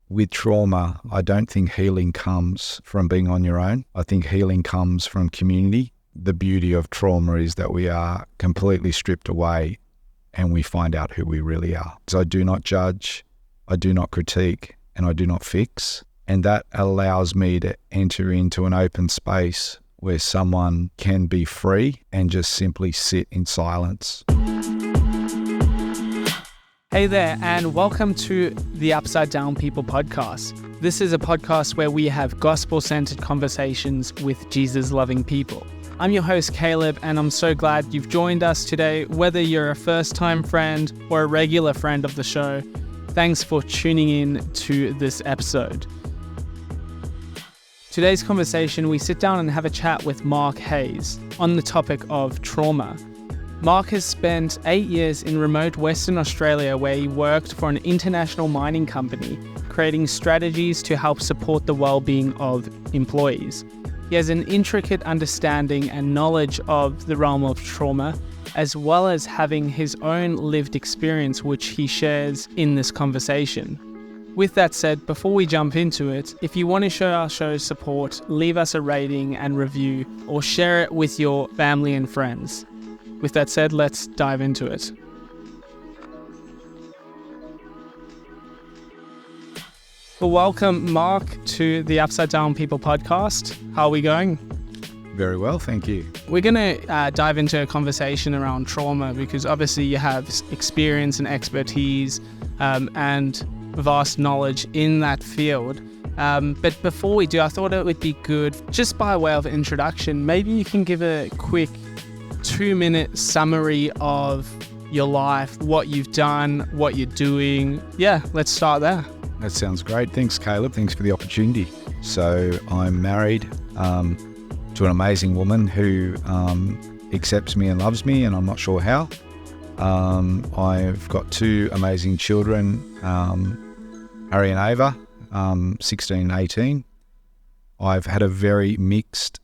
with trauma, I don't think healing comes from being on your own. I think healing comes from community. The beauty of trauma is that we are completely stripped away and we find out who we really are. So I do not judge, I do not critique, and I do not fix. And that allows me to enter into an open space where someone can be free and just simply sit in silence. Hey there, and welcome to the Upside Down People podcast. This is a podcast where we have gospel-centered conversations with Jesus-loving people. I'm your host, Caleb, and I'm so glad you've joined us today. Whether you're a first-time friend or a regular friend of the show, thanks for tuning in to this episode. Today's conversation, we sit down and have a chat with Mark Hayes on the topic of trauma. Mark has spent 8 years in remote Western Australia where he worked for an international mining company, creating strategies to help support the well-being of employees. He has an intricate understanding and knowledge of the realm of trauma, as well as having his own lived experience, which he shares in this conversation. With that said, before we jump into it, if you want to show our show support, leave us a rating and review, or share it with your family and friends. With that said, let's dive into it. Well, welcome, Mark, to the Upside Down People podcast. How are we going? Very well, thank you. We're going to dive into a conversation around trauma because obviously you have experience and expertise and vast knowledge in that field. But before we do, I thought it would be good, just by way of introduction, maybe you can give a quick 2-minute summary of your life, what you've done, what you're doing. Yeah, let's start there. That sounds great. Thanks, Caleb. Thanks for the opportunity. So I'm married to an amazing woman who accepts me and loves me, and I'm not sure how. I've got 2 amazing children, Harry and Ava, 16 and 18. I've had a very mixed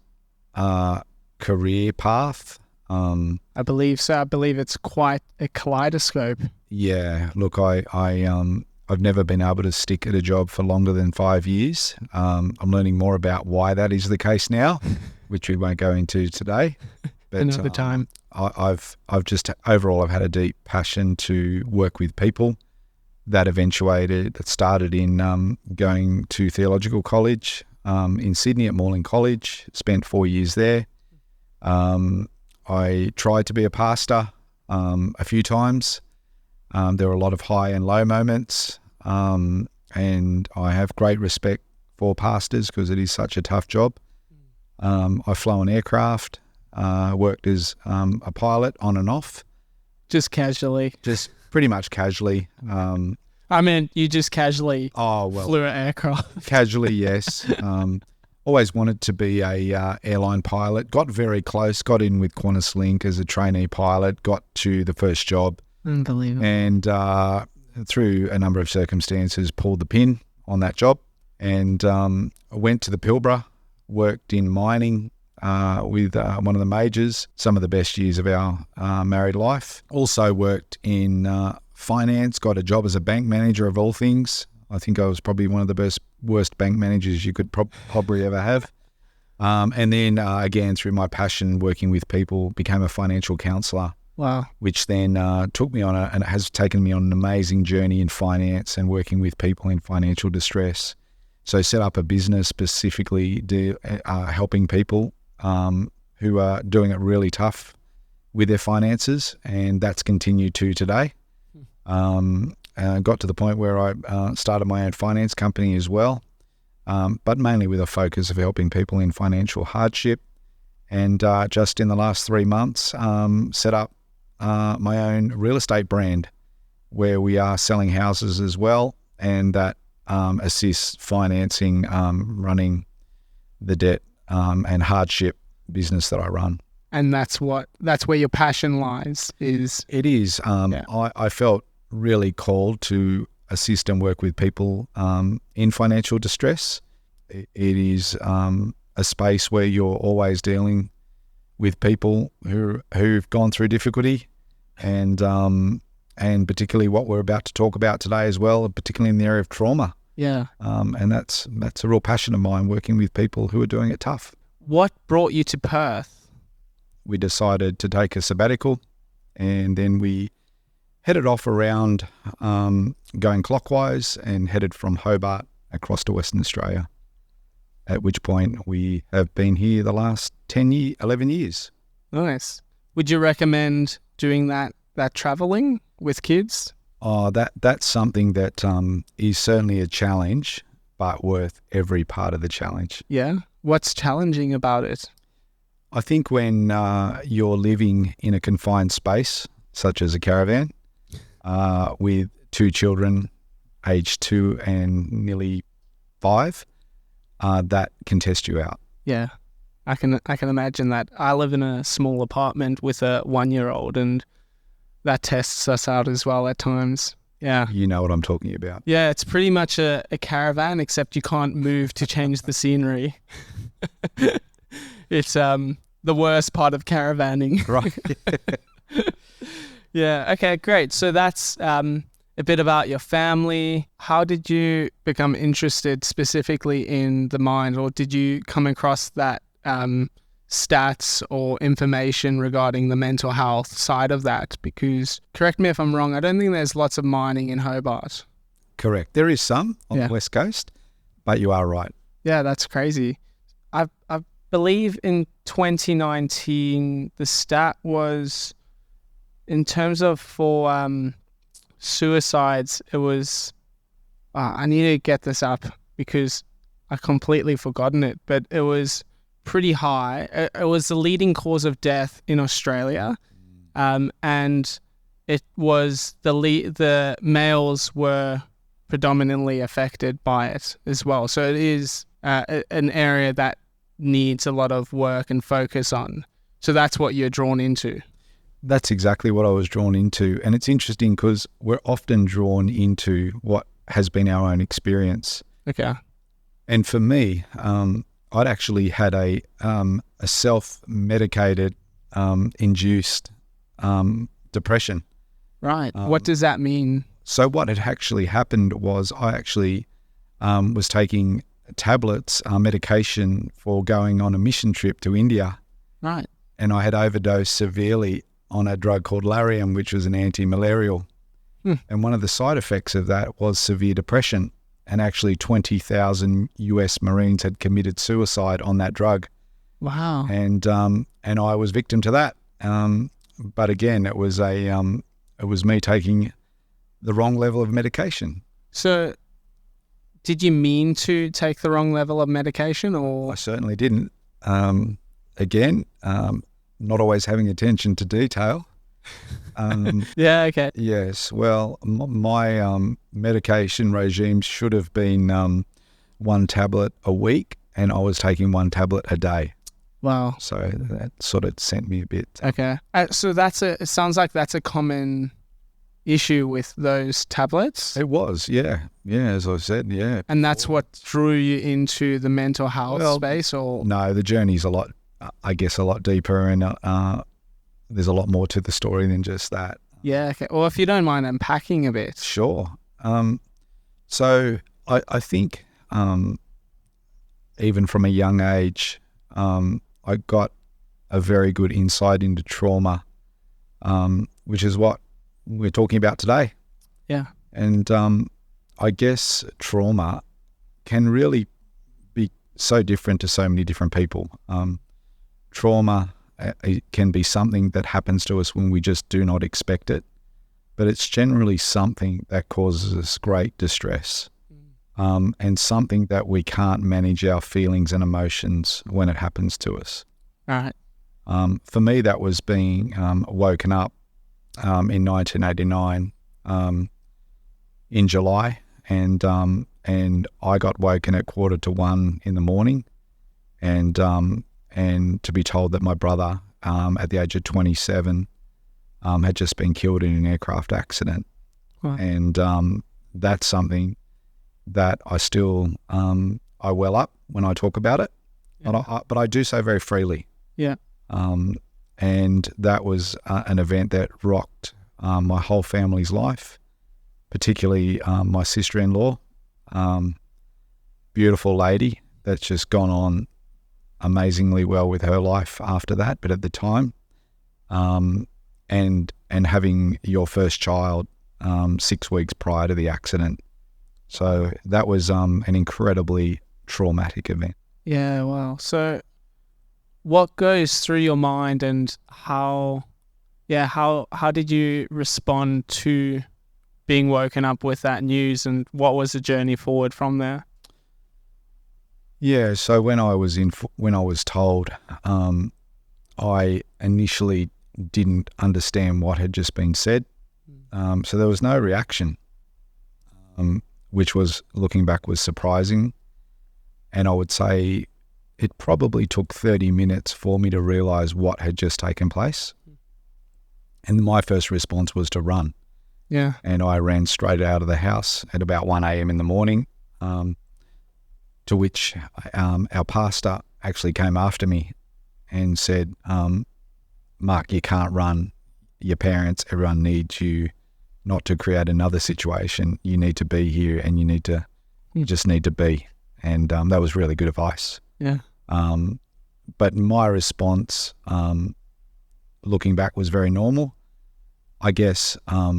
career path. I believe so. I believe it's quite a kaleidoscope. Yeah, look, I've never been able to stick at a job for longer than 5 years. I'm learning more about why that is the case now, which we won't go into today. But another time. I've just overall I've had a deep passion to work with people. That started in going to theological college in Sydney at Moreland College. Spent 4 years there. I tried to be a pastor a few times. There were a lot of high and low moments, and I have great respect for pastors because it is such a tough job. I've flown aircraft, worked as a pilot on and off. Just casually? Just pretty much casually. I mean, you just casually flew an aircraft? Casually, yes. Always wanted to be a airline pilot. Got very close, got in with QantasLink as a trainee pilot, got to the first job. Unbelievable. And through a number of circumstances, pulled the pin on that job and went to the Pilbara, worked in mining with one of the majors, some of the best years of our married life. Also worked in finance, got a job as a bank manager of all things. I think I was probably one of the worst bank managers you could probably ever have. And then again, through my passion working with people, became a financial counsellor. Wow. Which then took me on and it has taken me on an amazing journey in finance and working with people in financial distress. So set up a business specifically helping people who are doing it really tough with their finances, and that's continued to today. Got to the point where I started my own finance company as well, but mainly with a focus of helping people in financial hardship. And just in the last 3 months, set up my own real estate brand where we are selling houses as well, and that assists financing, running the debt and hardship business that I run. And that's where your passion lies. It is. I felt really called to assist and work with people in financial distress. It is a space where you're always dealing with people who've gone through difficulty, and particularly what we're about to talk about today as well, particularly in the area of trauma. Yeah. And that's a real passion of mine, working with people who are doing it tough. What brought you to Perth? We decided to take a sabbatical, and then we headed off around going clockwise and headed from Hobart across to Western Australia, at which point we have been here the last 11 years. Nice. Would you recommend doing that traveling with kids? Oh, that's something that is certainly a challenge, but worth every part of the challenge. Yeah. What's challenging about it? I think when you're living in a confined space, such as a caravan, with two children, aged 2 and nearly 5, that can test you out. Yeah. I can imagine that. I live in a small apartment with a 1-year-old, and that tests us out as well at times. Yeah. You know what I'm talking about. Yeah, it's pretty much a caravan, except you can't move to change the scenery. It's the worst part of caravanning. Right. Yeah, okay, great. So that's a bit about your family. How did you become interested specifically in the mind, or did you come across that stats or information regarding the mental health side of that? Because, correct me if I'm wrong, I don't think there's lots of mining in Hobart. Correct. There is some on the West Coast, but you are right. Yeah, that's crazy. I believe in 2019, the stat was, in terms of for suicides, it was, I need to get this up because I completely forgotten it, but it was pretty high. It was the leading cause of death in Australia, and it was the males were predominantly affected by it as well. So it is an area that needs a lot of work and focus on. So that's what you're drawn into. That's exactly what I was drawn into. And it's interesting because we're often drawn into what has been our own experience. Okay. And for me, I'd actually had a self-medicated induced depression. Right. What does that mean? So what had actually happened was I actually was taking tablets, medication for going on a mission trip to India. Right. And I had overdosed severely on a drug called Lariam, which was an anti-malarial. And one of the side effects of that was severe depression. And actually 20,000 US Marines had committed suicide on that drug. Wow. And I was victim to that. But again, it was me taking the wrong level of medication. So did you mean to take the wrong level of medication, or? I certainly didn't. Again, not always having attention to detail. Yeah, okay. Yes, well, my medication regime should have been 1 tablet a week, and I was taking 1 tablet a day. Wow. So that sort of sent me a bit. Okay. So it sounds like that's a common issue with those tablets. It was, yeah. Yeah, as I said, yeah. And that's what drew you into the mental health space, or? No, the journey's a lot deeper, and there's a lot more to the story than just that. Yeah, okay. Well, if you don't mind unpacking a bit. Sure. So I think even from a young age, I got a very good insight into trauma, which is what we're talking about today. Yeah. And I guess trauma can really be so different to so many different people. Trauma it can be something that happens to us when we just do not expect it, but it's generally something that causes us great distress, and something that we can't manage our feelings and emotions when it happens to us. All right. For me, that was being woken up in 1989 in July, and I got woken at 1:45 in the morning, and to be told that my brother, at the age of 27, had just been killed in an aircraft accident. Wow. And that's something that I still I well up when I talk about it, but I do so very freely. Yeah. And that was an event that rocked my whole family's life, particularly my sister-in-law, Beautiful lady that's just gone on amazingly well with her life after that. But at the time, and having your first child 6 weeks prior to the accident. So that was an incredibly traumatic event. Yeah, wow. So what goes through your mind, and how did you respond to being woken up with that news, and what was the journey forward from there? Yeah, so when I was told, I initially didn't understand what had just been said. So there was no reaction, which was, looking back, was surprising. And I would say it probably took 30 minutes for me to realize what had just taken place. And my first response was to run. Yeah. And I ran straight out of the house at about 1 a.m. in the morning, to which our pastor actually came after me and said, Mark, you can't run. Your parents, everyone needs you, not to create another situation. You need to be here, and you just need to be. And that was really good advice. Yeah. But my response, looking back, was very normal. I guess a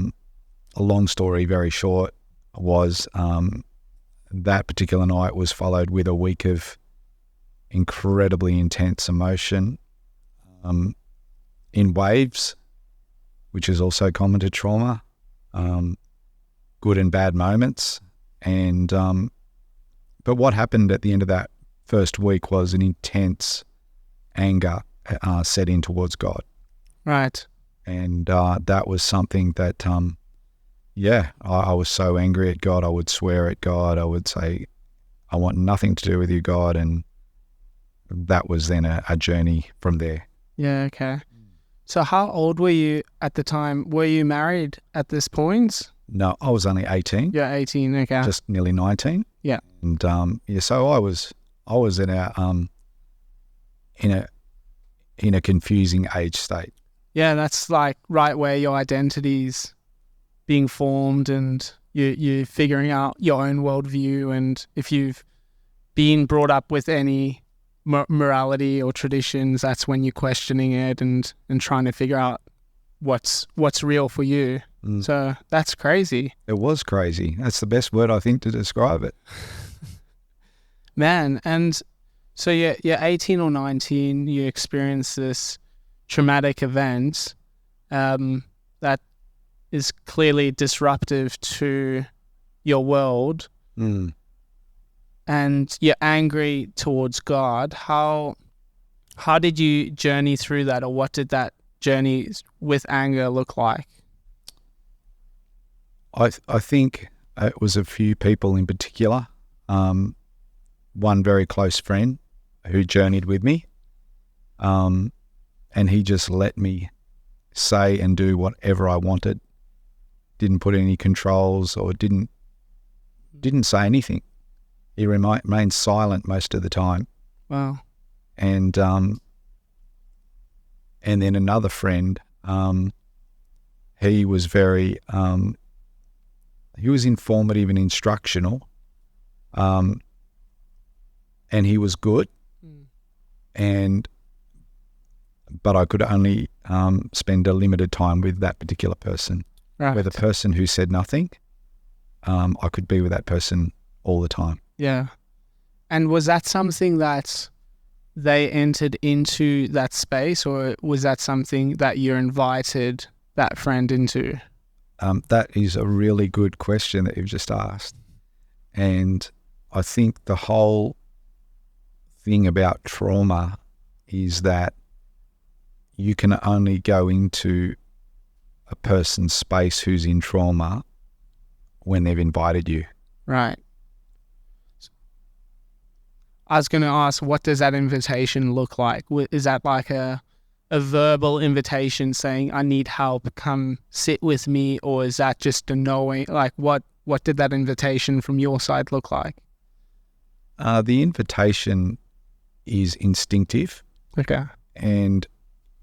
long story very short was that particular night was followed with a week of incredibly intense emotion in waves, which is also common to trauma, good and bad moments. And but what happened at the end of that first week was an intense anger set in towards God. Right. And that was something that, I was so angry at God. I would swear at God. I would say, I want nothing to do with you, God. And that was then a journey from there. Yeah, okay. So how old were you at the time? Were you married at this point? No, I was only 18. Yeah, 18, okay. Just nearly 19. Yeah. And so I was in a confusing age state. Yeah, that's like right where your identity's being formed, and you're figuring out your own worldview. And if you've been brought up with any morality or traditions, that's when you're questioning it and trying to figure out what's real for you. So that's crazy. It was crazy. That's the best word, I think, to describe it. Man, and so you're 18 or 19, you experience this traumatic event that is clearly disruptive to your world, and you're angry towards God. How did you journey through that, or what did that journey with anger look like? I think it was a few people in particular. One very close friend who journeyed with me, and he just let me say and do whatever I wanted. Didn't put any controls, or didn't say anything. He remained silent most of the time. Wow. And then another friend, he was very he was informative and instructional, and he was good. But I could only spend a limited time with that particular person. Right. With a person who said nothing, I could be with that person all the time. Yeah. And was that something that they entered into that space, or was that something that you invited that friend into? That is a really good question that you've just asked. And I think the whole thing about trauma is that you can only go into a person's space who's in trauma when they've invited you. Right. I was going to ask, what does that invitation look like? Is that like a verbal invitation saying, I need help, come sit with me? Or is that just a knowing? Like, what did that invitation from your side look like? The invitation is instinctive. Okay. And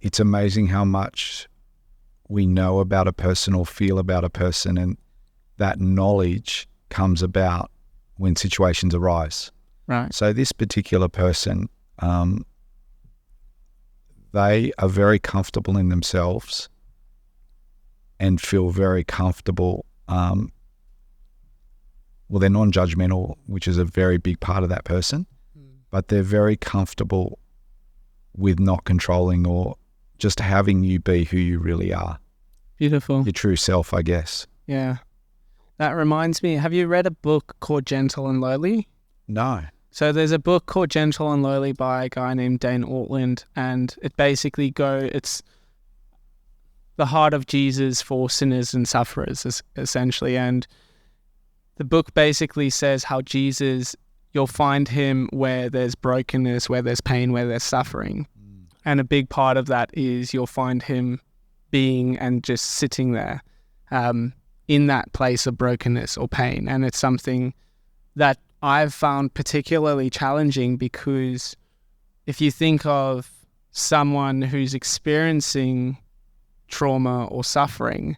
it's amazing how much we know about a person or feel about a person, and that knowledge comes about when situations arise. Right. So this particular person, they are very comfortable in themselves and feel very comfortable. They're non-judgmental, which is a very big part of that person, but they're very comfortable with not controlling or just having you be who you really are. Beautiful. Your true self, I guess. Yeah. That reminds me, have you read a book called Gentle and Lowly? No. So there's a book called Gentle and Lowly by a guy named Dane Ortland, and it basically it's the heart of Jesus for sinners and sufferers, essentially. And the book basically says how Jesus, you'll find him where there's brokenness, where there's pain, where there's suffering. And a big part of that is you'll find him being and just sitting there in that place of brokenness or pain. And it's something that I've found particularly challenging, because if you think of someone who's experiencing trauma or suffering,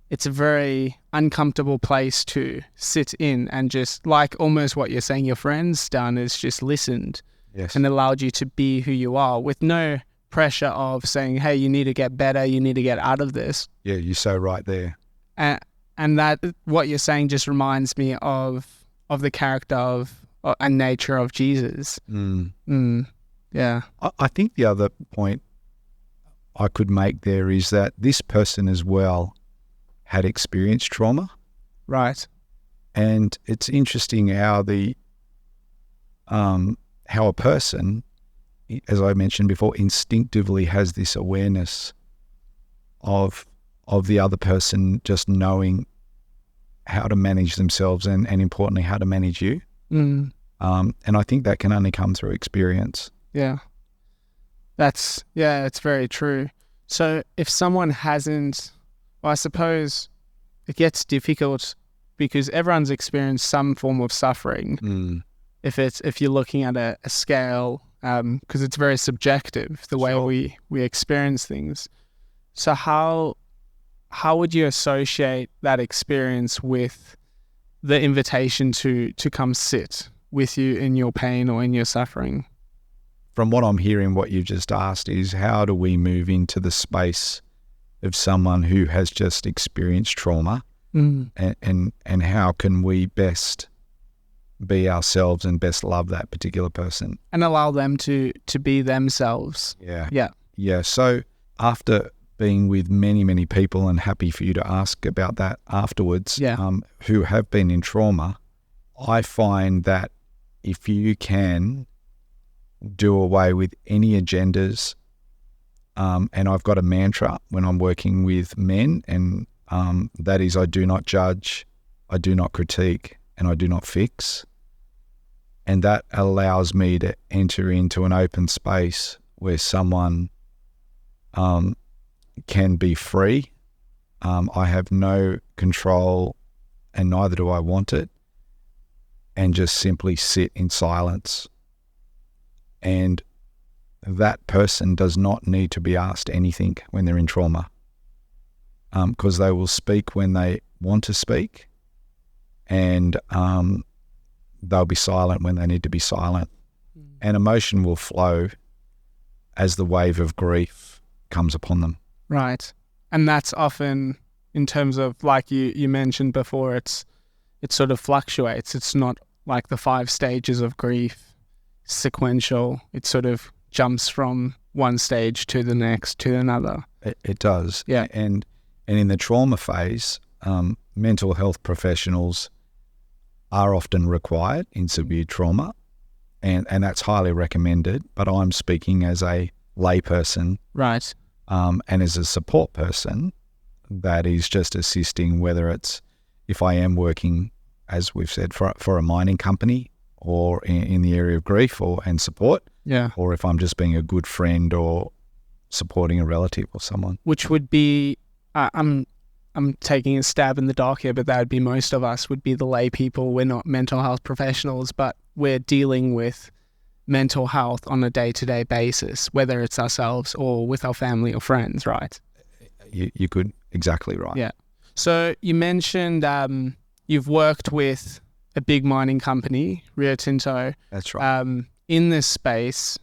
it's a very uncomfortable place to sit in, and just like almost what you're saying your friend's done is just listened. Yes. And allowed you to be who you are with no pressure of saying, hey, you need to get better, you need to get out of this. Yeah, you're so right there. And that what you're saying just reminds me of the character of and nature of Jesus. Yeah. I think the other point I could make there is that this person as well had experienced trauma. Right. And it's interesting how how a person, as I mentioned before, instinctively has this awareness of the other person just knowing how to manage themselves and importantly, how to manage you. And I think that can only come through experience. Yeah. It's very true. So if someone hasn't, well, I suppose it gets difficult because everyone's experienced some form of suffering. If you're looking at a scale, because it's very subjective, the way we experience things. So how would you associate that experience with the invitation to come sit with you in your pain or in your suffering? From what I'm hearing, what you've just asked is, how do we move into the space of someone who has just experienced trauma, and how can we best be ourselves and best love that particular person and allow them to be themselves? Yeah. So after being with many, many people, and happy for you to ask about that afterwards, who have been in trauma, I find that if you can do away with any agendas, and I've got a mantra when I'm working with men, and that is, I do not judge, I do not critique, and I do not fix. And that allows me to enter into an open space where someone can be free. I have no control, and neither do I want it, and just simply sit in silence. And that person does not need to be asked anything when they're in trauma, because they will speak when they want to speak, and they'll be silent when they need to be silent. And emotion will flow as the wave of grief comes upon them. Right. And that's often, in terms of, like you mentioned before, it sort of fluctuates. It's not like the 5 stages of grief, sequential. It sort of jumps from one stage to the next to another. It does. Yeah. And in the trauma phase, mental health professionals are often required in severe trauma, and that's highly recommended. But I'm speaking as a layperson, right, and as a support person that is just assisting, whether it's if I am working, as we've said, for a mining company, or in the area of grief and support, or if I'm just being a good friend or supporting a relative or someone. Which would be, I'm taking a stab in the dark here, but that would be most of us, would be the lay people. We're not mental health professionals, but we're dealing with mental health on a day-to-day basis, whether it's ourselves or with our family or friends, right? You could, exactly right. Yeah. So you mentioned you've worked with a big mining company, Rio Tinto. That's right. In this space,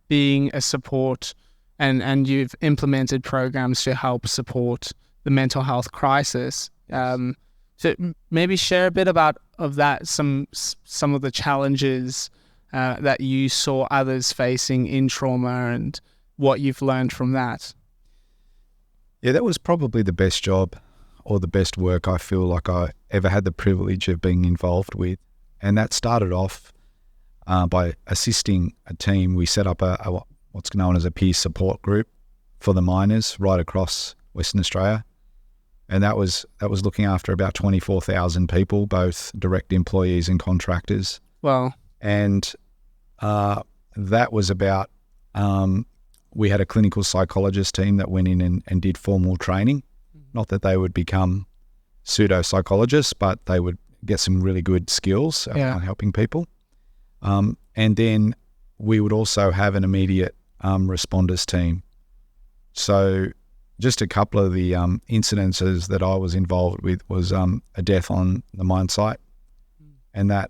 being a support, and you've implemented programs to help support the mental health crisis. So maybe share a bit about of that, some of the challenges that you saw others facing in trauma and what you've learned from that. Yeah, that was probably the best job or the best work I feel like I ever had the privilege of being involved with. And that started off by assisting a team. We set up a what's known as a peer support group for the miners right across Western Australia. And that was looking after about 24,000 people, both direct employees and contractors. Wow. And that was about, we had a clinical psychologist team that went in and did formal training. Not that they would become pseudo-psychologists, but they would get some really good skills on helping people. And then we would also have an immediate responders team. So just a couple of the incidences that I was involved with was a death on the mine site, and that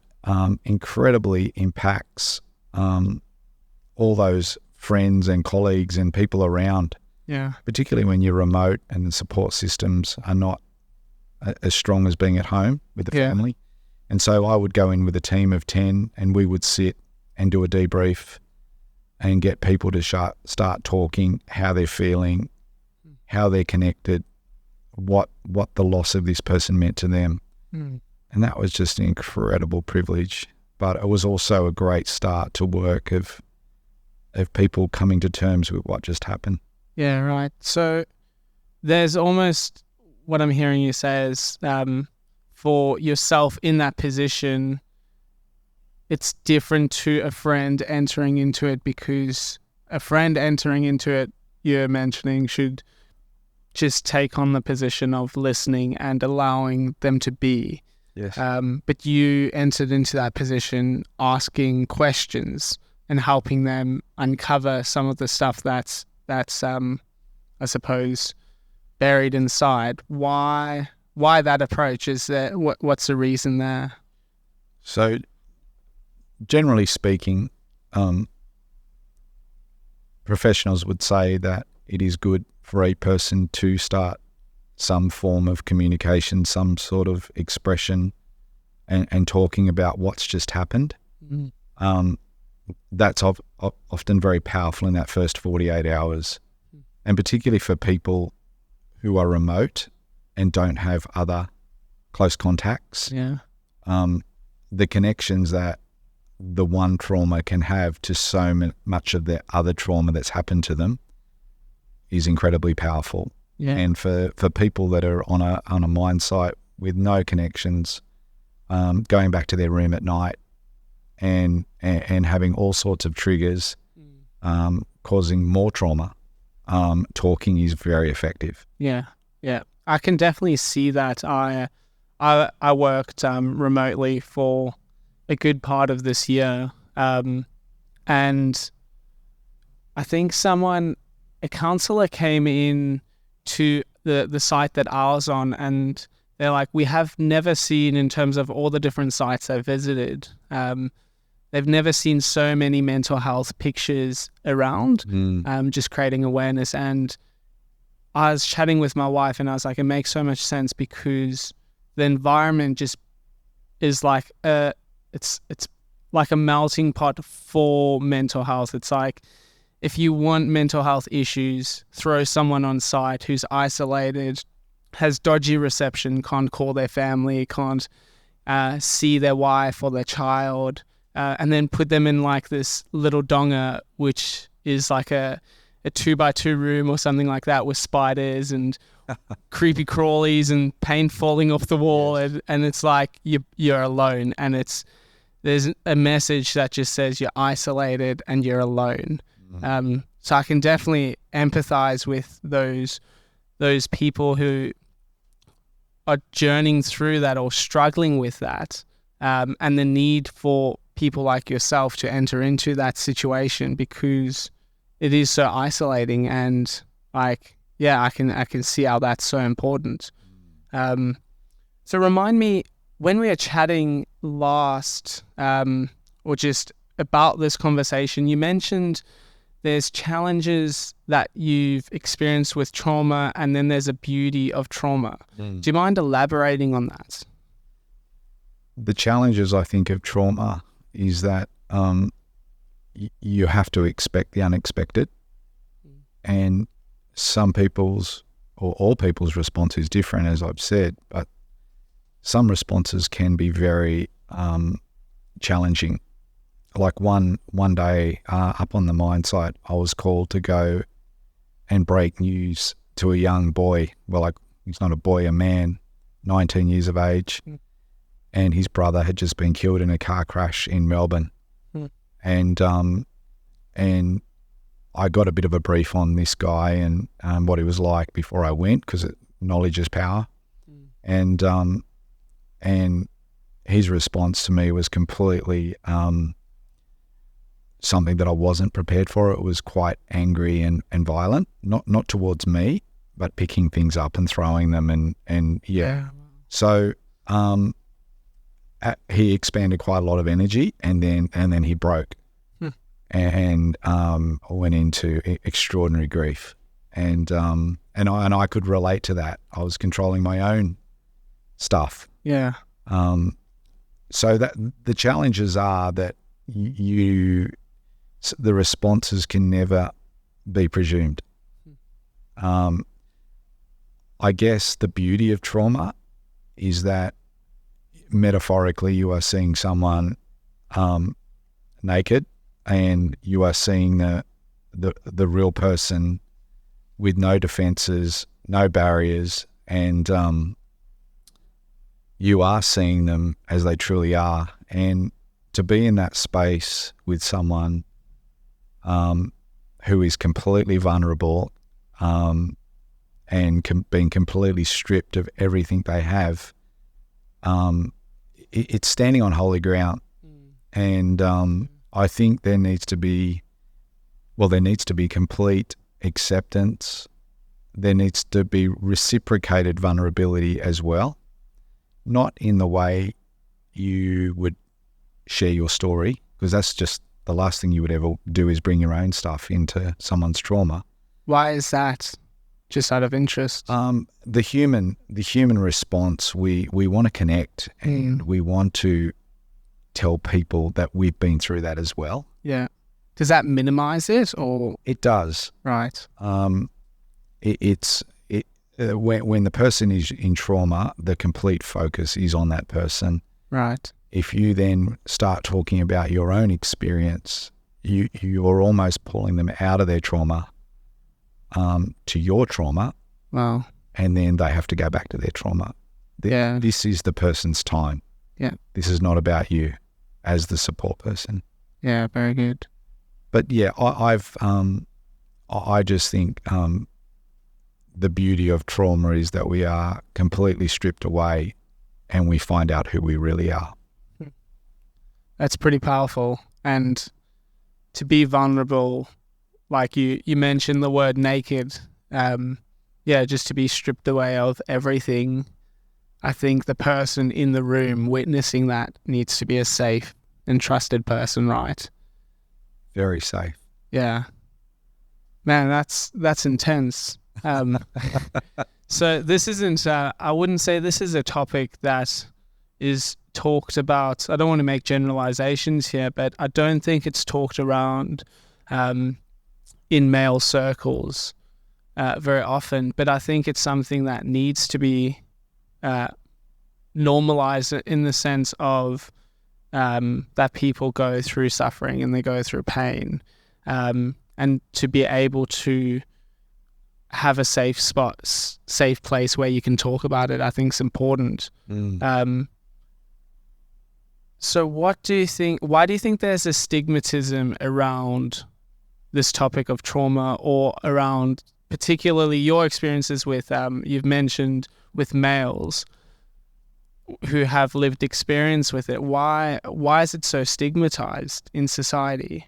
incredibly impacts all those friends and colleagues and people around. Yeah. Particularly when you're remote and the support systems are not as strong as being at home with the family. And so I would go in with a team of 10 and we would sit and do a debrief and get people to start talking, how they're feeling, how they're connected, what the loss of this person meant to them. And that was just an incredible privilege. But it was also a great start to work of people coming to terms with what just happened. Yeah, right. So there's almost what I'm hearing you say is for yourself in that position, it's different to a friend entering into it, because a friend entering into it, you're mentioning, should just take on the position of listening and allowing them to be. Yes. But you entered into that position asking questions and helping them uncover some of the stuff that's I suppose buried inside. Why that approach? Is there what's the reason there? So generally speaking, professionals would say that it is good for a person to start some form of communication, some sort of expression, and talking about what's just happened. That's often very powerful in that first 48 hours. And particularly for people who are remote and don't have other close contacts, the connections that the one trauma can have to so much of the other trauma that's happened to them is incredibly powerful. Yeah. And for people that are on a mine site with no connections, going back to their room at night and having all sorts of triggers causing more trauma, talking is very effective. Yeah. I can definitely see that. I worked remotely for a good part of this year, and I think a counsellor came in to the site that I was on, and they're like, we have never seen, in terms of all the different sites I visited, they've never seen so many mental health pictures around, just creating awareness. And I was chatting with my wife and I was like, it makes so much sense, because the environment just is like it's like a melting pot for mental health. It's like, if you want mental health issues, throw someone on site who's isolated, has dodgy reception, can't call their family, can't see their wife or their child, and then put them in like this little donga, which is like a 2x2 room or something like that, with spiders and creepy crawlies and paint falling off the wall. Yes. And it's like you're alone, and there's a message that just says you're isolated and you're alone. So I can definitely empathize with those people who are journeying through that or struggling with that, and the need for people like yourself to enter into that situation, because it is so isolating. And like, I can see how that's so important. So remind me, when we were chatting last, or just about this conversation, you mentioned there's challenges that you've experienced with trauma, and then there's a beauty of trauma. Do you mind elaborating on that? The challenges, I think, of trauma is that you have to expect the unexpected, and some people's, or all people's response is different, as I've said, but some responses can be very challenging. Like one day up on the mine site, I was called to go and break news to a young boy. Well, he's not a boy, a man, 19 years of age, and his brother had just been killed in a car crash in Melbourne. And I got a bit of a brief on this guy and what he was like before I went, because knowledge is power. And his response to me was completely something that I wasn't prepared for. It was quite angry and violent, not towards me, but picking things up and throwing them and yeah. So he expanded quite a lot of energy, and then he broke and went into extraordinary grief, and I could relate to that. I was controlling my own stuff. Yeah. So that the challenges are that the responses can never be presumed. I guess the beauty of trauma is that metaphorically you are seeing someone naked, and you are seeing the real person with no defenses, no barriers, and you are seeing them as they truly are. And to be in that space with someone who is completely vulnerable and being completely stripped of everything they have, it's standing on holy ground. And I think there needs to be complete acceptance. There needs to be reciprocated vulnerability as well, not in the way you would share your story, because that's just the last thing you would ever do, is bring your own stuff into someone's trauma. Why is that? Just out of interest. The human response, we want to connect, and we want to tell people that we've been through that as well. Yeah. Does that minimize it, or? It does. Right. When the person is in trauma, the complete focus is on that person. Right. If you then start talking about your own experience, you're almost pulling them out of their trauma to your trauma. Wow. And then they have to go back to their trauma. This is the person's time. Yeah. This is not about you as the support person. Yeah, very good. But yeah, I just think the beauty of trauma is that we are completely stripped away and we find out who we really are. That's pretty powerful. And to be vulnerable, like you mentioned the word naked, just to be stripped away of everything. I think the person in the room witnessing that needs to be a safe and trusted person, right? Very safe. Yeah. Man, that's intense. So this isn't, I wouldn't say this is a topic that is talked about. I don't want to make generalizations here, but I don't think it's talked around in male circles very often. But I think it's something that needs to be normalized in the sense of that people go through suffering and they go through pain, and to be able to have a safe place where you can talk about it, I think is important. So why do you think there's a stigmatism around this topic of trauma, or around particularly your experiences with, you've mentioned with males who have lived experience with it? Why is it so stigmatized in society?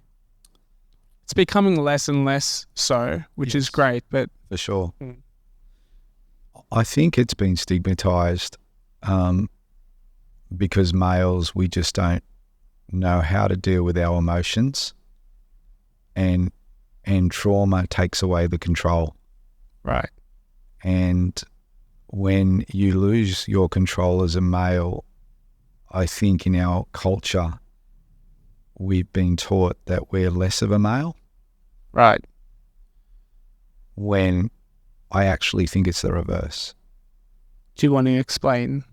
It's becoming less and less so, which is great, but... For sure. I think it's been stigmatized because males, we just don't know how to deal with our emotions, and trauma takes away the control. Right. And when you lose your control as a male, I think in our culture, we've been taught that we're less of a male, Right. when I actually think it's the reverse. Do you want to explain?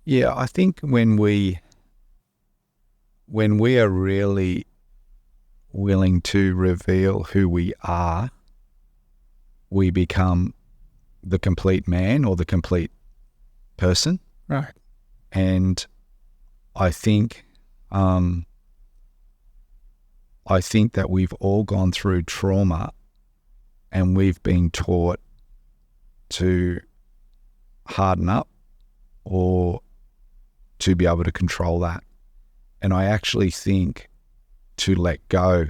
Yeah, I think when we are really willing to reveal who we are, we become the complete man or the complete person. Right. And I think that we've all gone through trauma, and we've been taught to harden up or to be able to control that. And I actually think to let go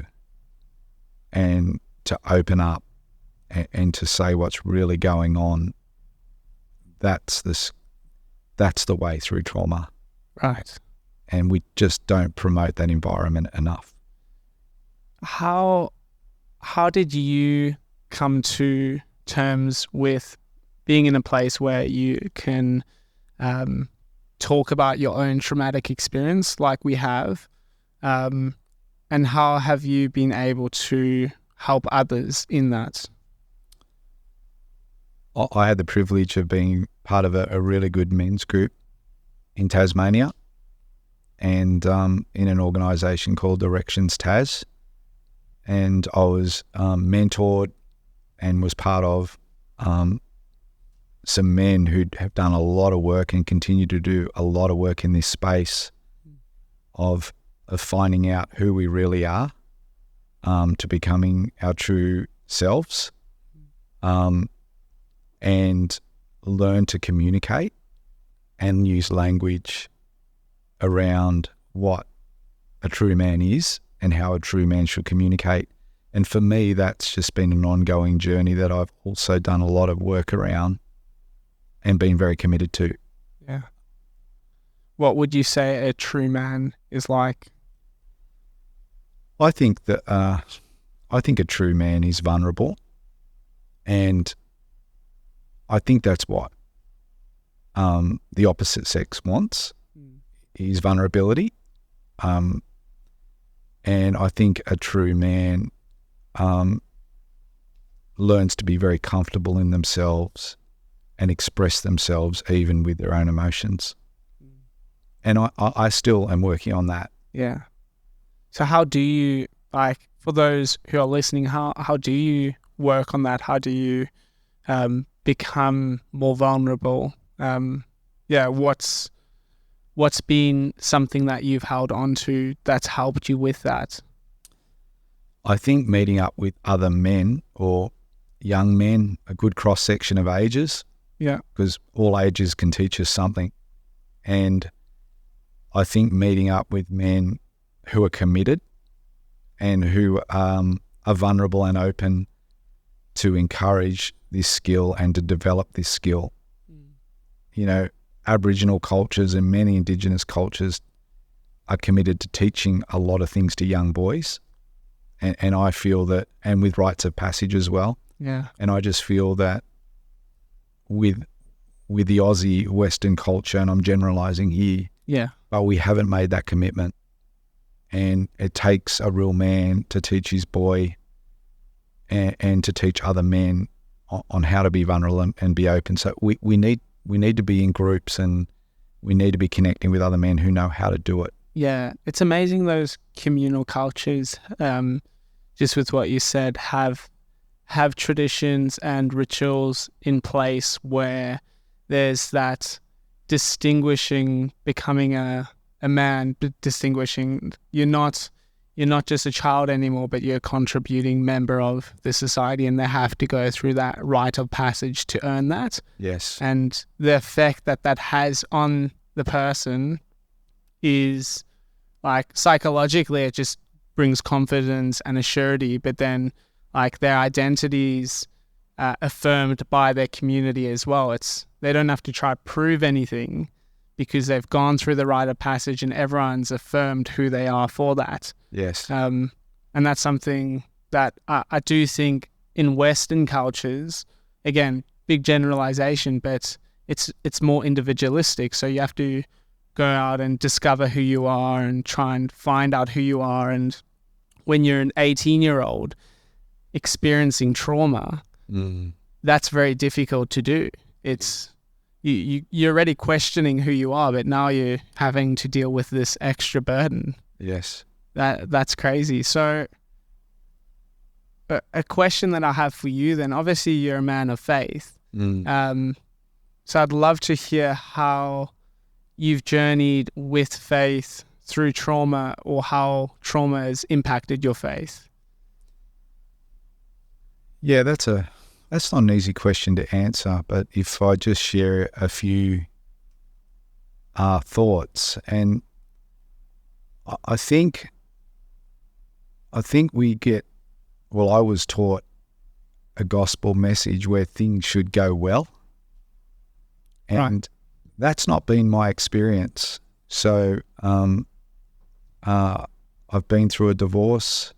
and to open up and to say what's really going on, that's the way through trauma. Right. And we just don't promote that environment enough. How did you come to terms with being in a place where you can talk about your own traumatic experience like we have, and how have you been able to help others in that? I had the privilege of being part of a really good men's group in Tasmania, and in an organisation called Directions Tas. And I was mentored and was part of some men who have done a lot of work and continue to do a lot of work in this space of finding out who we really are, to becoming our true selves, and learn to communicate and use language around what a true man is and how a true man should communicate. And for me, that's just been an ongoing journey that I've also done a lot of work around and been very committed to. Yeah. What would you say a true man is like? I think that a true man is vulnerable, and I think that's what the opposite sex wants, is vulnerability. And I think a true man learns to be very comfortable in themselves and express themselves even with their own emotions. And I still am working on that. Yeah. So how do you, like, for those who are listening, how do you work on that? How do you become more vulnerable? What's been something that you've held on to that's helped you with that? I think meeting up with other men or young men, a good cross-section of ages, because all ages can teach us something. And I think meeting up with men who are committed and who are vulnerable and open to encourage this skill and to develop this skill. You know, Aboriginal cultures and many Indigenous cultures are committed to teaching a lot of things to young boys. And I feel that, and with rites of passage as well. Yeah. And I just feel that with the Aussie Western culture, and I'm generalising here, but we haven't made that commitment. And it takes a real man to teach his boy and to teach other men on how to be vulnerable and be open. So we need to be in groups, and we need to be connecting with other men who know how to do it. Yeah, it's amazing those communal cultures, just with what you said, have traditions and rituals in place where there's that distinguishing, becoming a man, distinguishing. You're not just a child anymore, but you're a contributing member of the society, and they have to go through that rite of passage to earn that. Yes. And the effect that has on the person is, like, psychologically, it just brings confidence and a surety, but then, like, their identities affirmed by their community as well. They don't have to try to prove anything, because they've gone through the rite of passage and everyone's affirmed who they are for that. Yes. And that's something that I do think in Western cultures, again, big generalization, but it's more individualistic. So you have to go out and discover who you are and try and find out who you are. And when you're an 18-year-old experiencing trauma, that's very difficult to do. It's you're already questioning who you are, but now you're having to deal with this extra burden. Yes. That's crazy. So a question that I have for you then, obviously you're a man of faith. So I'd love to hear how you've journeyed with faith through trauma, or how trauma has impacted your faith. Yeah, that's not an easy question to answer, but if I just share a few thoughts, and I think we get, well, I was taught a gospel message where things should go well, and that's not been my experience. So I've been through a divorce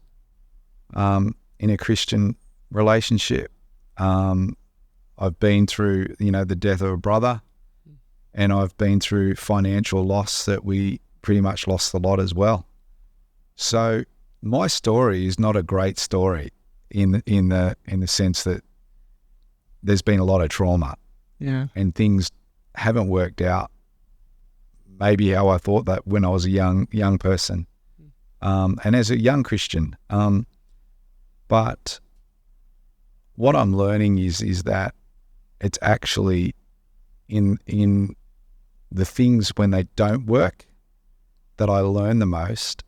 in a Christian relationship. I've been through, the death of a brother, and I've been through financial loss that we pretty much lost the lot as well. So my story is not a great story in the sense that there's been a lot of trauma, and things haven't worked out maybe how I thought that when I was a young person, and as a young Christian. But what I'm learning is that it's actually in the things when they don't work that I learn the most,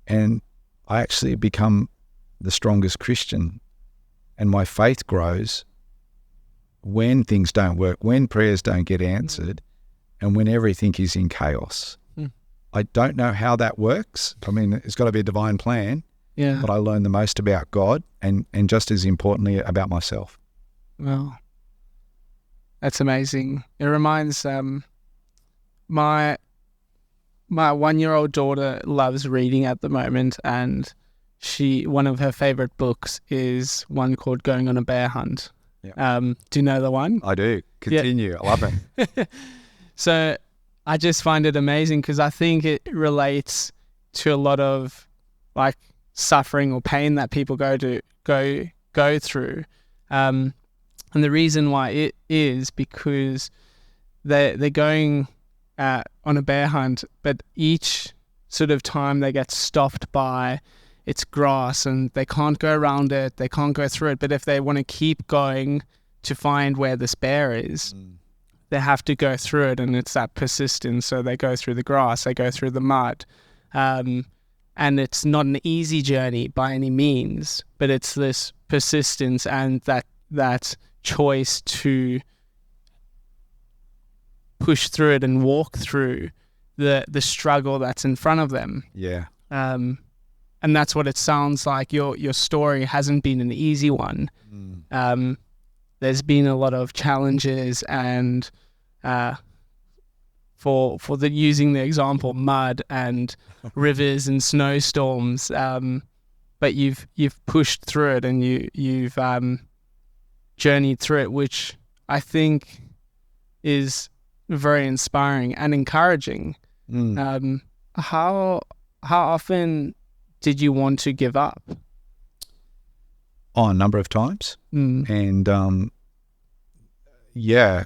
and I actually become the strongest Christian, and my faith grows when things don't work, when prayers don't get answered, and when everything is in chaos. I don't know how that works. I mean, it's got to be a divine plan. Yeah. But I learn the most about God, and just as importantly about myself. Well, that's amazing. It reminds my 1-year-old daughter loves reading at the moment, and one of her favorite books is one called Going on a Bear Hunt. Yeah. Do you know the one? I do. Continue. Yeah. I love it. So I just find it amazing because I think it relates to a lot of like suffering or pain that people go through. And the reason why it is because they're going on a bear hunt, but each sort of time they get stopped by its grass and they can't go around it, they can't go through it. But if they want to keep going to find where this bear is, they have to go through it, and it's that persistence. So they go through the grass, they go through the mud. And it's not an easy journey by any means, but it's this persistence and that choice to push through it and walk through the struggle that's in front of them. Yeah. And that's what it sounds like. Your story hasn't been an easy one. There's been a lot of challenges, and for using the example, mud and rivers and snowstorms. But you've pushed through it, and you've journeyed through it, which I think is very inspiring and encouraging. How often did you want to give up? A number of times. And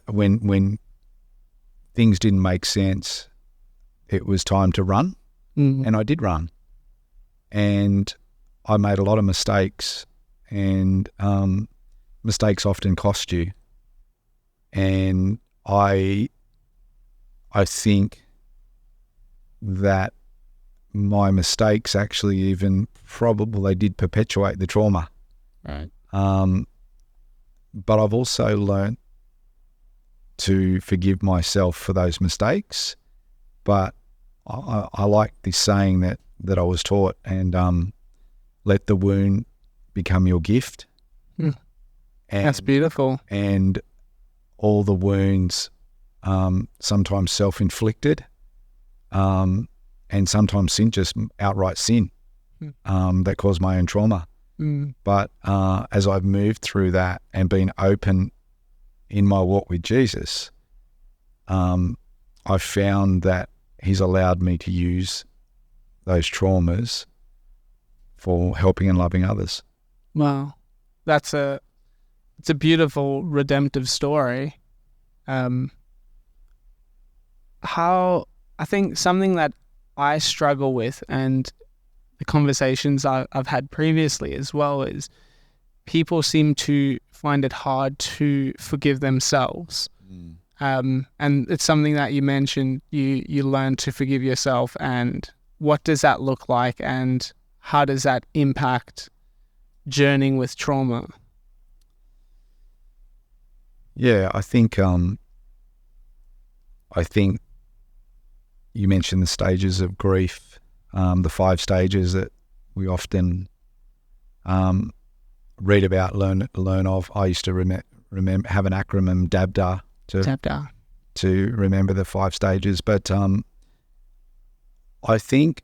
when things didn't make sense, it was time to run. And I did run. And I made a lot of mistakes, and mistakes often cost you. And I think that my mistakes actually even probably did perpetuate the trauma. Right. But I've also learnt to forgive myself for those mistakes. But I like this saying that I was taught, and let the wound become your gift. That's beautiful. And all the wounds sometimes self-inflicted, and sometimes just outright sin that caused my own trauma. But as I've moved through that and been open in my walk with Jesus, I've found that he's allowed me to use those traumas for helping and loving others. Wow. It's a beautiful redemptive story. How I think something that I struggle with, and the conversations I've had previously as well, is people seem to find it hard to forgive themselves. And it's something that you mentioned, you learn to forgive yourself, and what does that look like, and how does that impact journeying with trauma? Yeah, I think you mentioned the stages of grief, the 5 stages that we often read about, learn of. I used to remember have an acronym, DABDA, to remember the 5 stages. But I think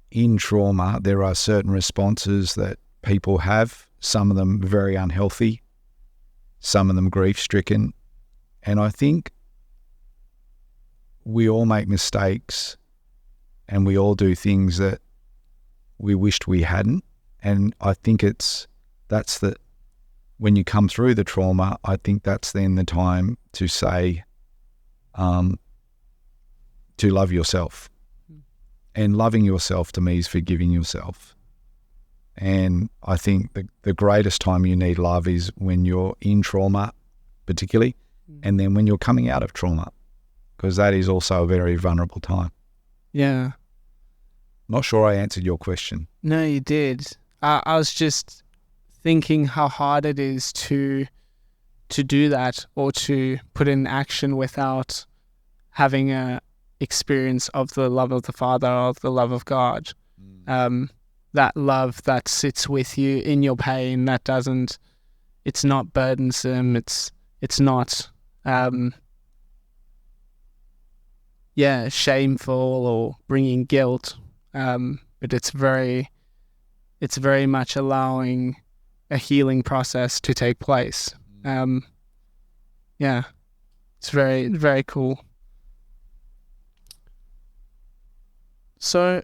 in trauma there are certain responses that people have, some of them very unhealthy, some of them grief-stricken. And I think we all make mistakes and we all do things that we wished we hadn't. And I think when you come through the trauma, I think that's then the time to say, to love yourself. And loving yourself to me is forgiving yourself. And I think the greatest time you need love is when you're in trauma, particularly, and then when you're coming out of trauma, because that is also a very vulnerable time. Yeah. Not sure I answered your question. No, you did. I was just thinking how hard it is to do that, or to put in action without having a experience of the love of the Father, of the love of God. That love that sits with you in your pain, it's not burdensome, it's not shameful or bringing guilt, but it's very much allowing a healing process to take place. It's very, very cool. So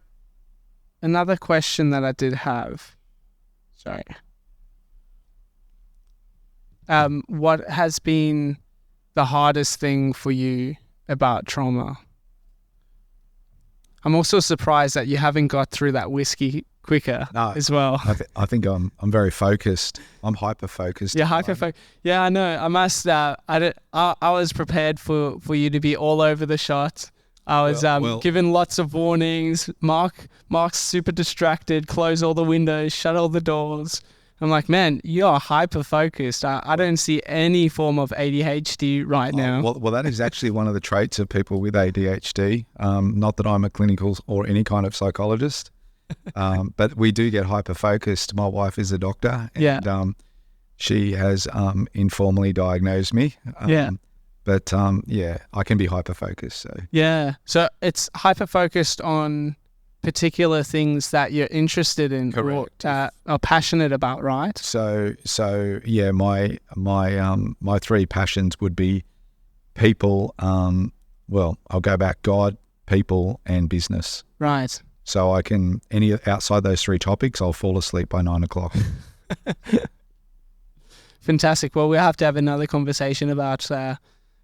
another question that I did have, what has been the hardest thing for you about trauma? I'm also surprised that you haven't got through that whiskey quicker as well. I think I'm very focused. I'm hyper-focused. Yeah, hyper-focused. Yeah, I know. I must, I was prepared for you to be all over the shot. I was given lots of warnings. Mark's super distracted, close all the windows, shut all the doors. I'm like, man, you are hyper-focused. I don't see any form of ADHD right now. Well, that is actually one of the traits of people with ADHD. Not that I'm a clinical or any kind of psychologist, but we do get hyper-focused. My wife is a doctor, and she has informally diagnosed me. But I can be hyper-focused. So it's hyper-focused on particular things that you're interested in. Correct. Or passionate about, right? So my 3 passions would be people. I'll go back: God, people, and business. Right. So I can outside those 3 topics, I'll fall asleep by 9 o'clock. Fantastic. Well, we'll have to have another conversation about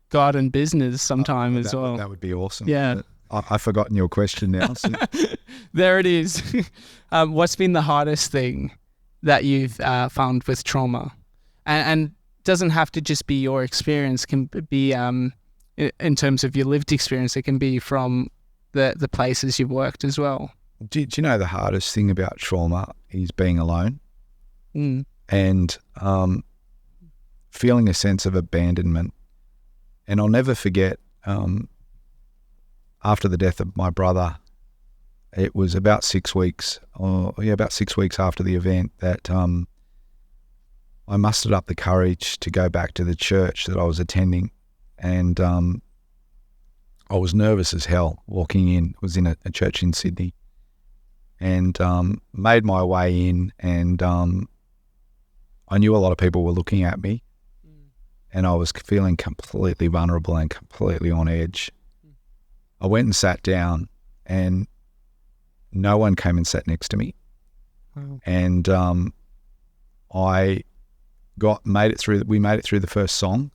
God and business sometime as well. That would be awesome. Yeah. I've forgotten your question now. So. There it is. What's been the hardest thing that you've found with trauma? And doesn't have to just be your experience, can be in terms of your lived experience. It can be from the places you've worked as well. Do you know the hardest thing about trauma is being alone and feeling a sense of abandonment. And I'll never forget, after the death of my brother, it was about 6 weeks after the event that I mustered up the courage to go back to the church that I was attending and I was nervous as hell walking in. It was in a church in Sydney, and made my way in, and I knew a lot of people were looking at me, and I was feeling completely vulnerable and completely on edge. I went and sat down, and no one came and sat next to me. Wow. And we made it through the first song.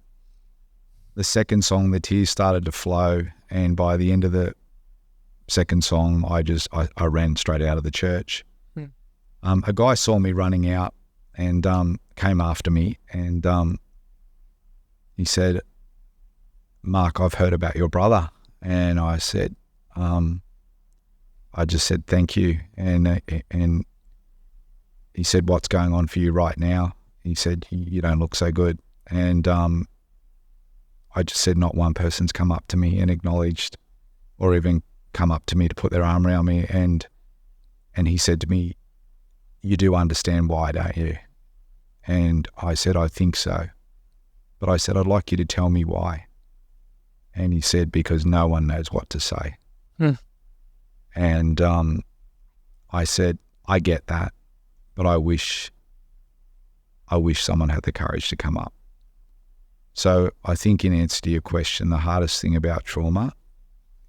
The second song, the tears started to flow, and by the end of the second song, I ran straight out of the church. A guy saw me running out and came after me, and he said, "Mark, I've heard about your brother." And I said, I just said thank you, and he said, "What's going on for you right now?" He said, "You don't look so good." And I just said, not one person's come up to me and acknowledged, or even come up to me to put their arm around me. And he said to me, "You do understand why, don't you?" And I said, "I think so." But I said, "I'd like you to tell me why." And he said, "Because no one knows what to say." And I said, "I get that, but I wish someone had the courage to come up." So I think, in answer to your question, the hardest thing about trauma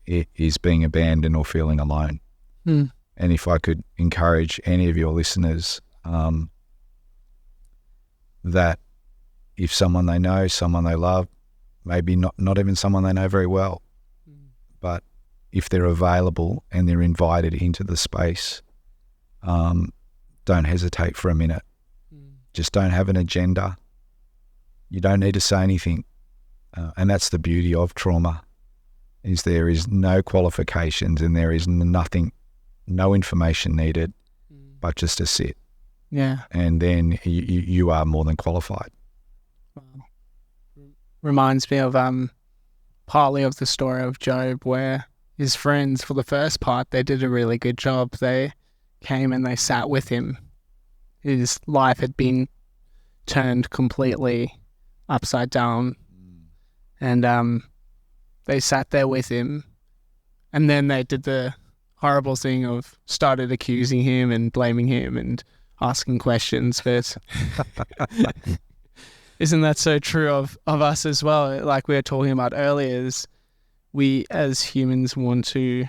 is being abandoned or feeling alone. And if I could encourage any of your listeners, that if someone they know, someone they love, maybe not even someone they know very well, but if they're available and they're invited into the space, don't hesitate for a minute. Just don't have an agenda. You don't need to say anything. And that's the beauty of trauma, is there is no qualifications and there is nothing, no information needed, but just to sit. Yeah. And then you are more than qualified. Wow. Reminds me of partly of the story of Job, where his friends, for the first part, they did a really good job. They came and they sat with him. His life had been turned completely upside down, and they sat there with him, and then they did the horrible thing of started accusing him and blaming him and asking questions. But isn't that so true of us as well? Like we were talking about earlier, is we as humans want to,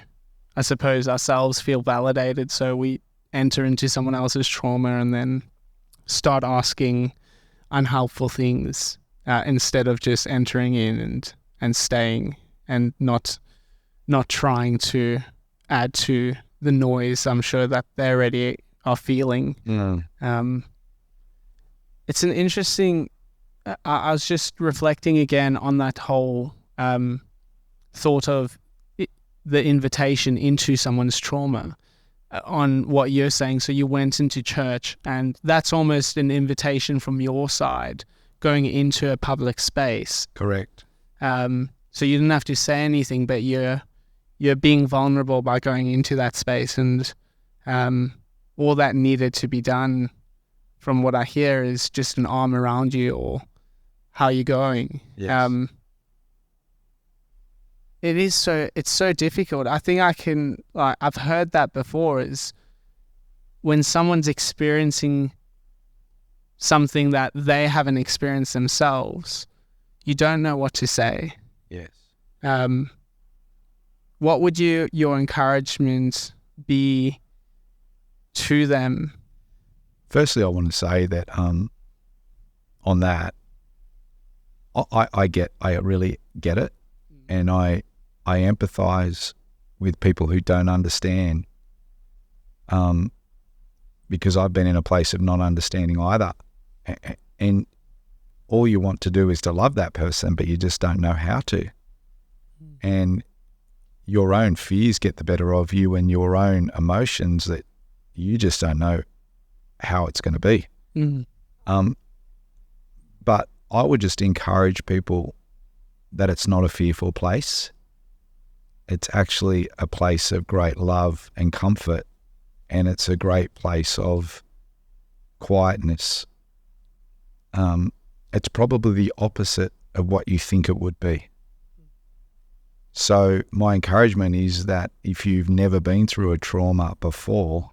I suppose, ourselves feel validated, so we enter into someone else's trauma and then start asking unhelpful things instead of just entering in and staying and not trying to add to the noise I'm sure that they already are feeling. It's an interesting, I was just reflecting again on that whole thought of the invitation into someone's trauma, on what you're saying. So you went into church, and that's almost an invitation from your side going into a public space. Correct. So you didn't have to say anything, but you're being vulnerable by going into that space, and all that needed to be done, from what I hear, is just an arm around you or how you're going. Yes. It's so difficult. I think I've heard that before, is when someone's experiencing something that they haven't experienced themselves, you don't know what to say. Yes. What would your encouragement be to them? Firstly, I want to say that on that, I really get it, and I empathize with people who don't understand, because I've been in a place of not understanding either, and all you want to do is to love that person, but you just don't know how to, and your own fears get the better of you, and your own emotions that you just don't know how it's going to be. But I would just encourage people that it's not a fearful place. It's actually a place of great love and comfort, and it's a great place of quietness. It's probably the opposite of what you think it would be. So my encouragement is that if you've never been through a trauma before,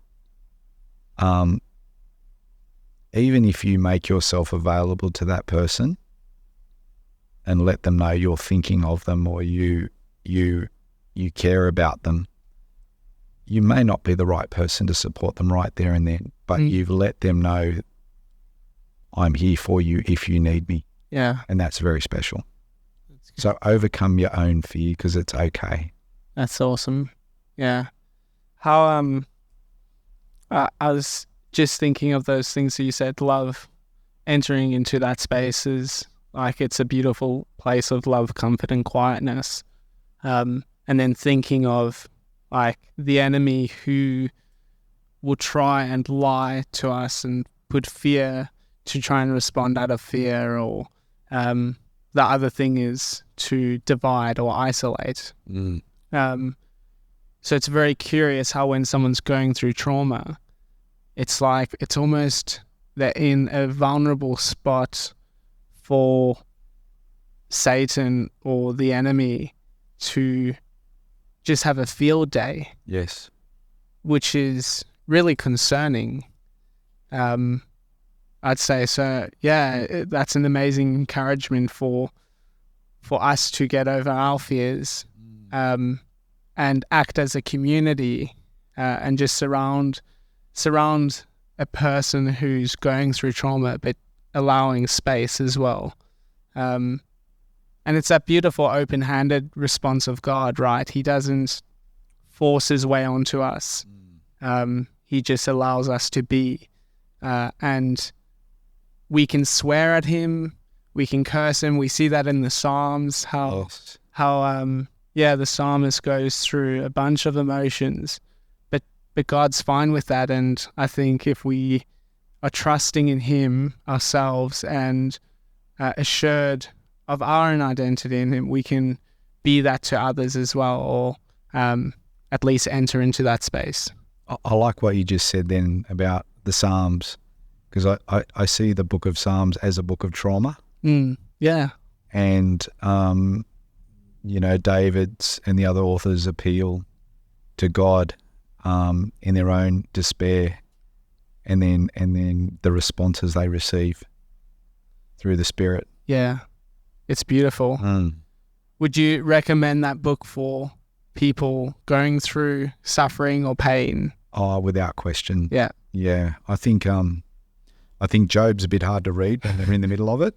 even if you make yourself available to that person and let them know you're thinking of them or you care about them, you may not be the right person to support them right there and then, but you've let them know I'm here for you if you need me. Yeah. And that's very special. So overcome your own fear because it's okay. That's awesome. Yeah. How I was just thinking of those things that you said, love, entering into that space is like it's a beautiful place of love, comfort and quietness. And then thinking of like the enemy who will try and lie to us and put fear to try and respond out of fear, or the other thing is to divide or isolate. So it's very curious how when someone's going through trauma, it's like it's almost they're in a vulnerable spot for Satan or the enemy to just have a field day. Yes. Which is really concerning. I'd say so. Yeah, that's an amazing encouragement for us to get over our fears, and act as a community, and just surround a person who's going through trauma, but allowing space as well. And it's that beautiful open-handed response of God, right? He doesn't force his way onto us. He just allows us to be, and we can swear at him, we can curse him. We see that in the Psalms, how the psalmist goes through a bunch of emotions, but God's fine with that. And I think if we are trusting in him ourselves and assured of our own identity in him, we can be that to others as well, or at least enter into that space. I like what you just said then about the Psalms, because I see the book of Psalms as a book of trauma. Yeah. And, David's and the other authors appeal to God in their own despair, and then the responses they receive through the Spirit. Yeah. It's beautiful. Would you recommend that book for people going through suffering or pain? Oh, without question. Yeah. Yeah. I think Job's a bit hard to read when they're in the middle of it.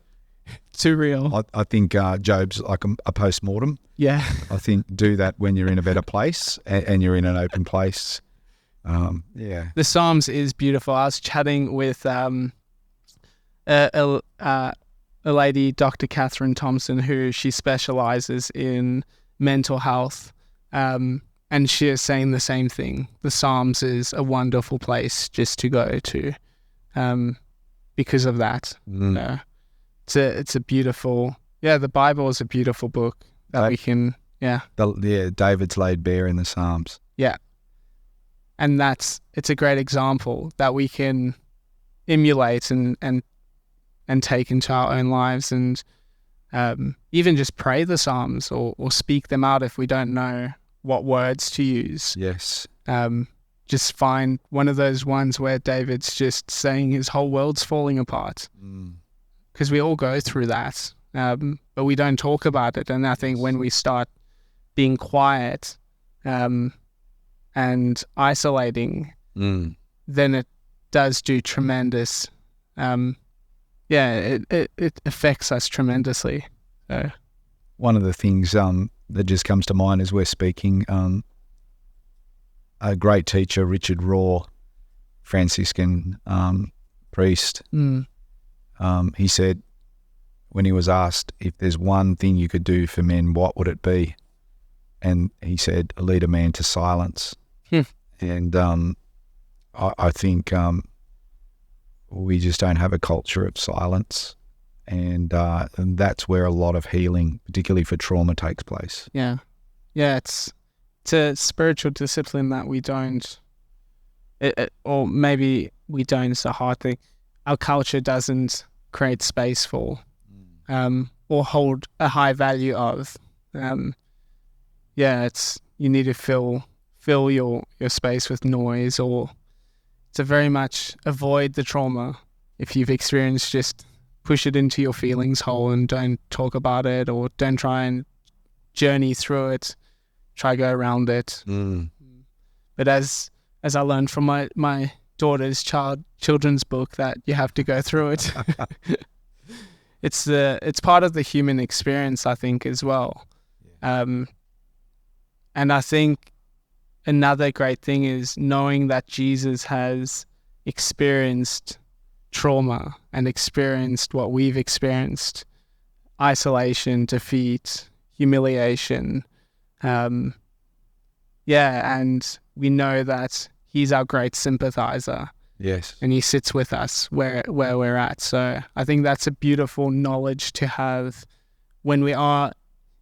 Too real. I think Job's like a post-mortem. Yeah. I think do that when you're in a better place and you're in an open place. Yeah. The Psalms is beautiful. I was chatting with a lady, Dr. Catherine Thompson, who she specializes in mental health. And she is saying the same thing. The Psalms is a wonderful place just to go to because of that. It's a beautiful, the Bible is a beautiful book that we can, David's laid bare in the Psalms. Yeah. And it's a great example that we can emulate and take into our own lives, and even just pray the Psalms or speak them out if we don't know what words to use. Yes. Just find one of those ones where David's just saying his whole world's falling apart. Because we all go through that, but we don't talk about it. And I think when we start being quiet and isolating, then it does do tremendous. It affects us tremendously. So. One of the things that just comes to mind as we're speaking, a great teacher, Richard Raw, Franciscan priest, he said when he was asked if there's one thing you could do for men, what would it be? And he said, lead a man to silence. And I think we just don't have a culture of silence. And that's where a lot of healing, particularly for trauma, takes place. Yeah. Yeah, it's a spiritual discipline that we don't, or maybe we don't, it's a hard thing. Our culture doesn't create space for or hold a high value of. you need to fill your space with noise, or to very much avoid the trauma. If you've experienced, just push it into your feelings hole and don't talk about it, or don't try and journey through it. Try go around it. But as I learned from my daughter's children's book, that you have to go through it. It's part of the human experience, I think, as well. And I think another great thing is knowing that Jesus has experienced trauma and experienced what we've experienced: isolation, defeat, humiliation. And we know that he's our great sympathizer. Yes. And he sits with us where we're at. So I think that's a beautiful knowledge to have when we are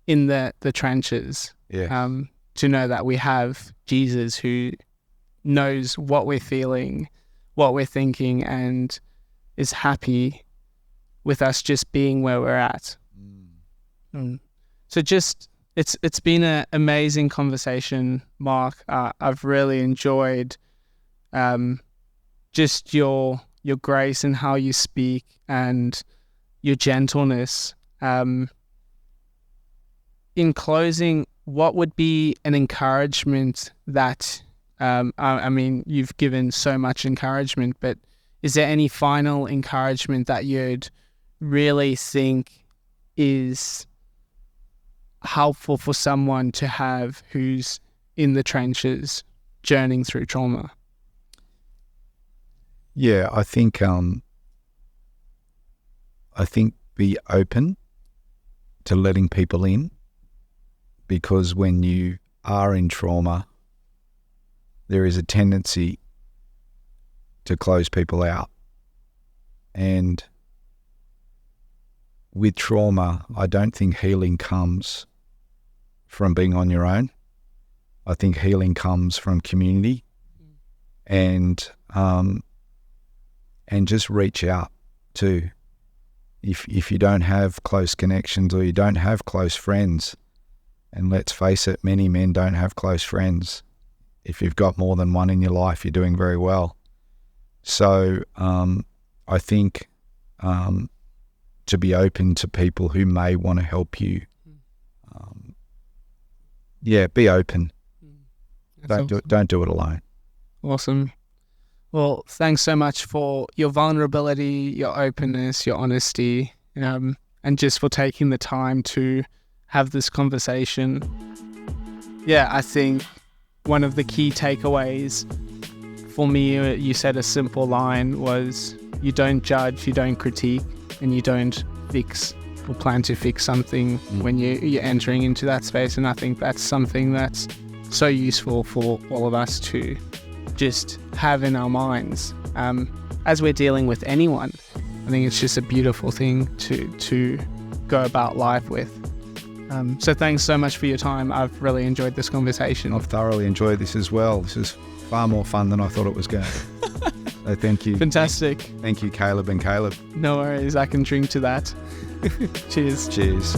in the trenches. Yeah. To know that we have Jesus who knows what we're feeling, what we're thinking, and is happy with us just being where we're at. So it's been an amazing conversation, Mark. I've really enjoyed just your grace and how you speak and your gentleness. In closing, what would be an encouragement that, I mean, you've given so much encouragement, but is there any final encouragement that you'd really think is helpful for someone to have who's in the trenches journeying through trauma? Yeah, I think be open to letting people in, because when you are in trauma, there is a tendency to close people out. And with trauma, I don't think healing comes from being on your own. I think healing comes from community, and just reach out to, if you don't have close connections or you don't have close friends, and let's face it, many men don't have close friends. If you've got more than one in your life, you're doing very well. So I think to be open to people who may want to help you. Be open. Don't do it alone. Awesome. Well, thanks so much for your vulnerability, your openness, your honesty, and just for taking the time to have this conversation. Yeah, I think one of the key takeaways for me, you said a simple line, was you don't judge, you don't critique, and you don't fix or plan to fix something when you're entering into that space. And I think that's something that's so useful for all of us to just have in our minds as we're dealing with anyone. I think it's just a beautiful thing to go about life with. So thanks so much for your time. I've really enjoyed this conversation. I've thoroughly enjoyed this as well. This is far more fun than I thought it was going to be. So thank you. Fantastic. Thank you, Caleb and Caleb. No worries. I can drink to that. Cheers. Cheers.